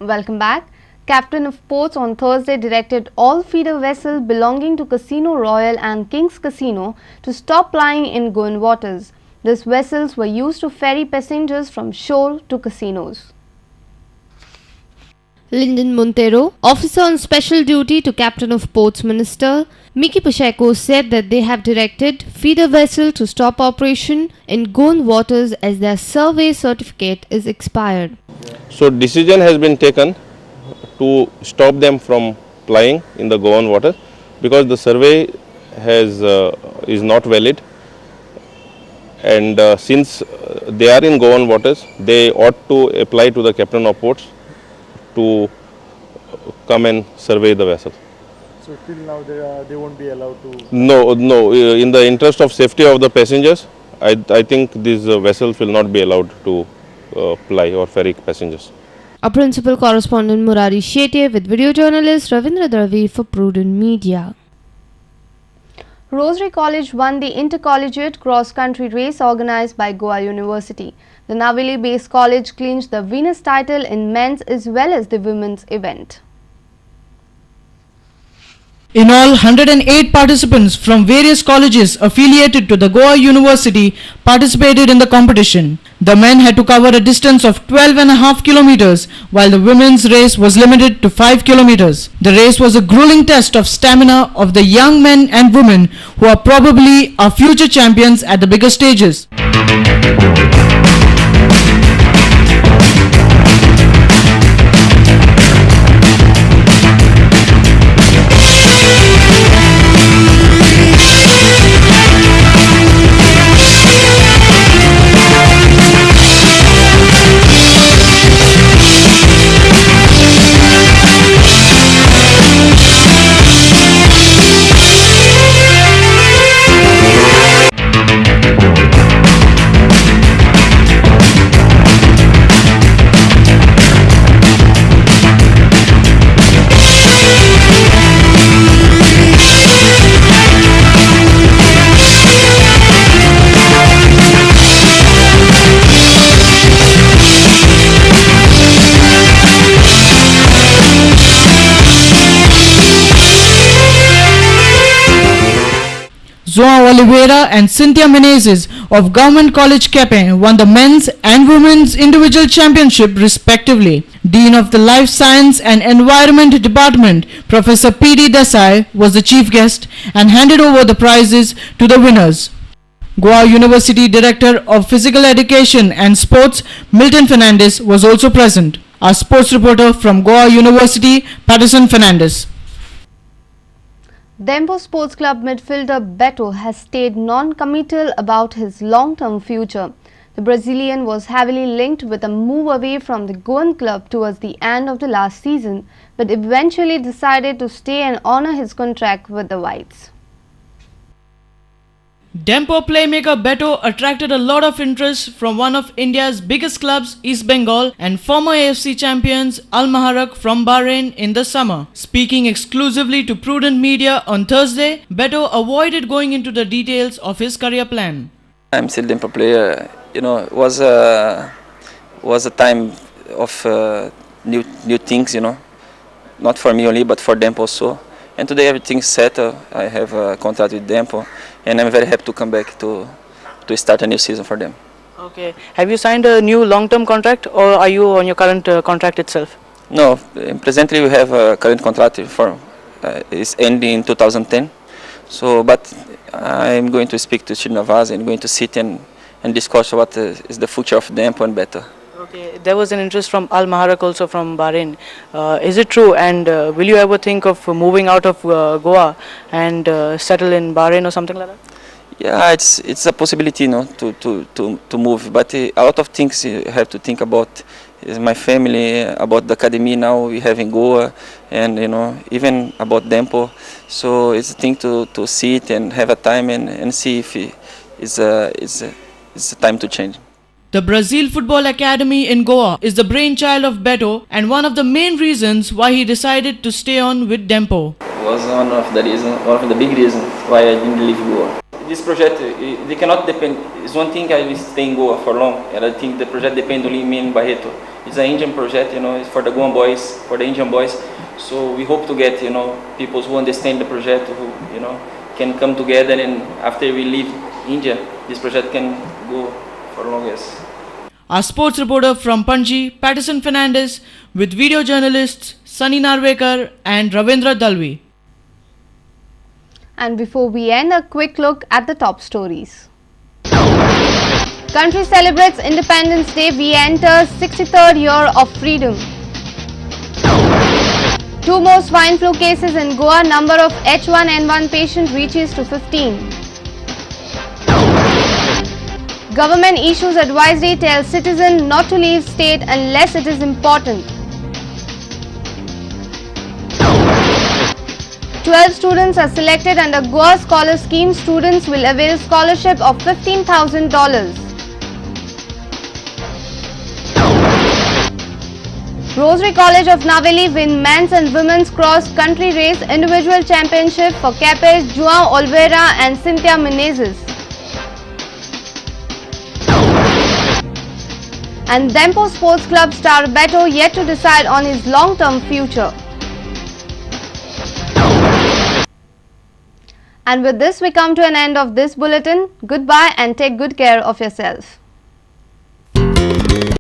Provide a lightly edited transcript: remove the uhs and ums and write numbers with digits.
Welcome back. Captain of Ports on Thursday directed all feeder vessels belonging to Casino Royal and King's Casino to stop plying in Goan waters. These vessels were used to ferry passengers from shore to casinos. Lyndon Montero, officer on special duty to Captain of Ports Minister Mickey Pacheco, said that they have directed feeder vessel to stop operation in Goan waters as their survey certificate is expired. So decision has been taken to stop them from plying in the Goan water because the survey is not valid, and since they are in Goan waters, they ought to apply to the Captain of Ports to come and survey the vessel. So till now they won't be allowed to? No. In the interest of safety of the passengers, I think these vessels will not be allowed to ply or ferry passengers. Our principal correspondent Murari Shetye with video journalist Ravindra Dravi for Prudent Media. Rosary College won the intercollegiate cross-country race organized by Goa University. The Navili-based college clinched the winners' title in men's as well as the women's event. In all, 108 participants from various colleges affiliated to the Goa University participated in the competition. The men had to cover a distance of 12.5 kilometers, while the women's race was limited to 5 kilometers. The race was a grueling test of stamina of the young men and women who are probably our future champions at the bigger stages. João Oliveira and Cynthia Menezes of Government College Kepe won the men's and women's individual championship respectively. Dean of the Life Science and Environment Department, Professor P.D. Desai, was the chief guest and handed over the prizes to the winners. Goa University Director of Physical Education and Sports, Milton Fernandez, was also present. Our sports reporter from Goa University, Patterson Fernandez. Dempo Sports Club midfielder Beto has stayed non-committal about his long-term future. The Brazilian was heavily linked with a move away from the Goan club towards the end of the last season, but eventually decided to stay and honor his contract with the Whites. Dempo playmaker Beto attracted a lot of interest from one of India's biggest clubs, East Bengal, and former AFC champions Al Maharak from Bahrain in the summer. Speaking exclusively to Prudent Media on Thursday, Beto avoided going into the details of his career plan. I'm still Dempo player. It was a time of new things. Not for me only, but for Dempo also. And today everything's settled. I have a contract with Dempo, and I'm very happy to come back to start a new season for them. Okay. Have you signed a new long-term contract, or are you on your current contract itself? No, presently we have a current contract for it's ending in 2010. So, but I'm going to speak to Srinivas and going to sit and discuss what is the future of Dempo and Beto. Okay. There was an interest from Al Maharak also from Bahrain. Is it true? And will you ever think of moving out of Goa and settle in Bahrain or something like that? Yeah, it's a possibility, to move. But a lot of things you have to think about. Is my family, about the academy now we have in Goa, and even about Dempo. So it's a thing to sit and have a time and see if it's a time to change. The Brazil Football Academy in Goa is the brainchild of Beto and one of the main reasons why he decided to stay on with Dempo. It was one of the big reasons why I didn't leave Goa. This project, they cannot depend. It's one thing I will stay in Goa for long, and I think the project depends only on me and Barreto. it's an Indian project, it's for the Goan boys, for the Indian boys. So we hope to get, people who understand the project, who, can come together, and after we leave India, this project can go for longest. Our sports reporter from Panji, Patterson Fernandez, with video journalists Sunny Narvekar and Ravindra Dalvi. And before we end, a quick look at the top stories. Country celebrates Independence Day. We enter 63rd year of freedom. 2 more swine flu cases in Goa. Number of H1N1 patient reaches to 15. Government issues advisory, tells citizen not to leave state unless it is important. 12 students are selected under Goa Scholar Scheme. Students will avail scholarship of $15,000. Rosary College of Naveli win men's and women's cross-country race individual championship for Capes, João Oliveira and Cynthia Menezes. And Dempo Sports Club star Beto yet to decide on his long-term future. And with this we come to an end of this bulletin. Goodbye and take good care of yourself.